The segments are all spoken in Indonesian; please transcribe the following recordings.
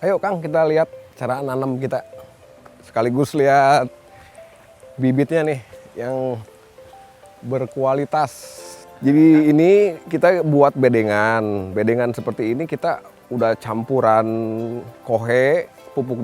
Ayo Kang, kita lihat cara nanam kita. Sekaligus lihat bibitnya nih yang berkualitas. Jadi ini kita buat bedengan. Bedengan seperti ini kita udah campuran kohe, pupuk.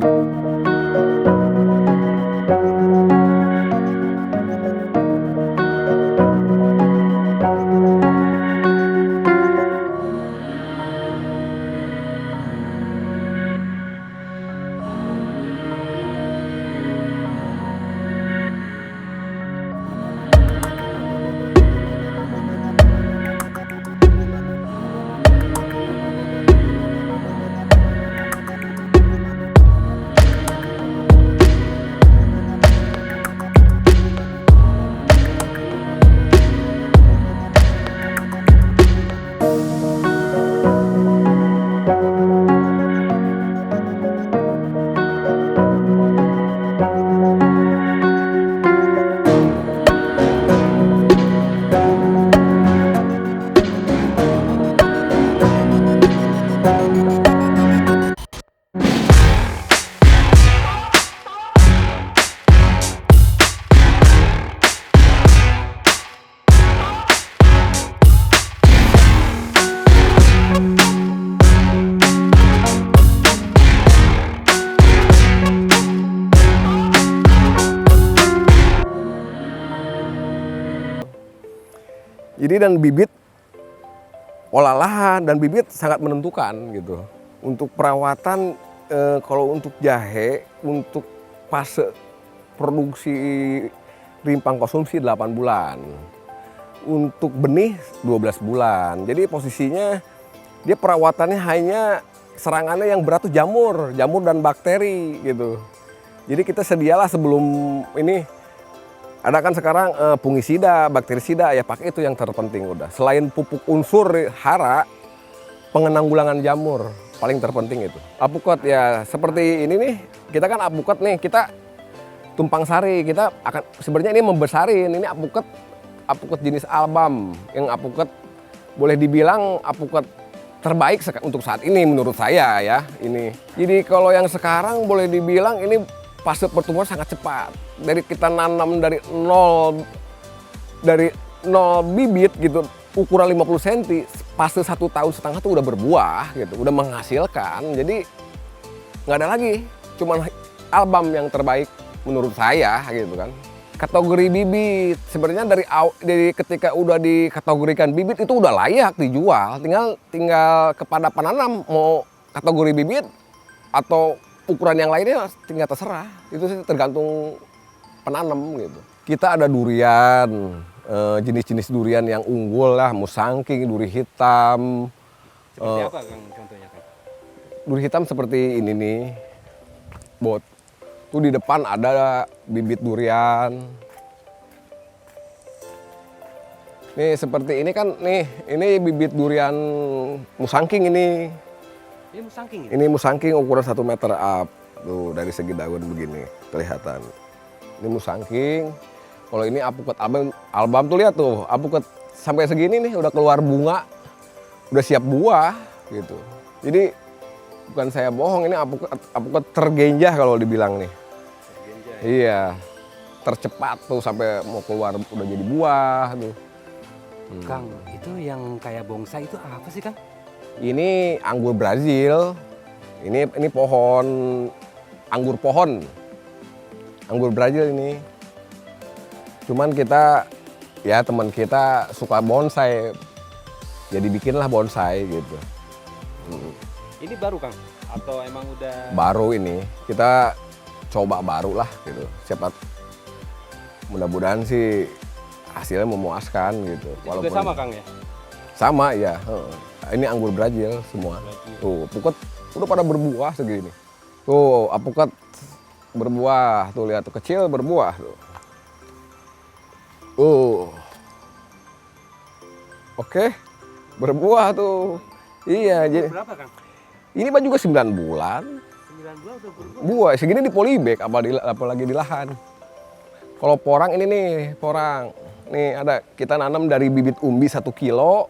Jadi dan bibit, olah lahan dan bibit sangat menentukan gitu. Untuk perawatan, kalau untuk jahe, untuk fase produksi rimpang konsumsi 8 bulan. Untuk benih 12 bulan. Jadi posisinya dia perawatannya hanya serangannya yang berat tuh jamur dan bakteri gitu. Jadi kita sedialah sebelum ini. Ada kan sekarang fungisida, bakterisida, ya pakai itu yang terpenting udah. Selain pupuk unsur hara, penanggulangan jamur paling terpenting itu. Alpukat ya seperti ini nih, kita kan alpukat nih, kita tumpang sari, kita akan sebenarnya ini membesarin. Ini alpukat jenis albam, yang alpukat boleh dibilang alpukat terbaik untuk saat ini menurut saya ya ini. Jadi kalau yang sekarang boleh dibilang ini fase pertumbuhan sangat cepat. Dari kita nanam dari nol bibit gitu, ukuran 50 cm, fase 1,5 tahun tuh udah berbuah gitu, udah menghasilkan. Jadi nggak ada lagi, cuman albam yang terbaik menurut saya gitu kan. Kategori bibit sebenarnya dari ketika udah dikategorikan bibit itu udah layak dijual, tinggal kepada penanam mau kategori bibit atau ukuran yang lainnya tinggal terserah, itu sih tergantung penanam gitu. Kita ada durian, jenis-jenis durian yang unggul lah, musangking, duri hitam. Seperti apa Kang contohnya Kang? Duri hitam seperti ini nih, Bot. Tuh di depan ada bibit durian. Nih seperti ini kan, ini bibit durian musangking ini. Ini musangking ya? Ini musangking ukuran 1 meter up. Tuh dari segi daun begini kelihatan. Ini musangking. Kalau ini alpukat albam tuh lihat tuh, alpukat sampai segini nih udah keluar bunga, udah siap buah gitu. Jadi bukan saya bohong, ini alpukat tergenjah kalau dibilang nih. Tergenjah ya? Iya, tercepat tuh sampai mau keluar udah jadi buah tuh. Kang, itu yang kayak bonsai itu apa sih Kang? Ini anggur Brazil. Ini pohon anggur pohon. Anggur Brazil ini. Cuman kita ya teman kita suka bonsai. Jadi bikinlah bonsai gitu. Ini baru Kang atau emang udah Baru ini. Kita coba baru lah gitu. Siapa mudah-mudahan sih hasilnya memuaskan gitu. itu juga sama Kang ya? Sama ya. Ini anggur Brazil semua. Tuh, apukat udah pada berbuah segini. Tuh, apukat berbuah. Tuh lihat tuh kecil berbuah tuh. Oke. Berbuah tuh. Iya, jadi Berapa Kang? ini mah juga 9 bulan. 9 bulan udah berbuah. Buah segini di polybag apalagi di lahan. Kalau porang ini nih, porang. Nih ada kita nanam dari bibit umbi 1 kilo.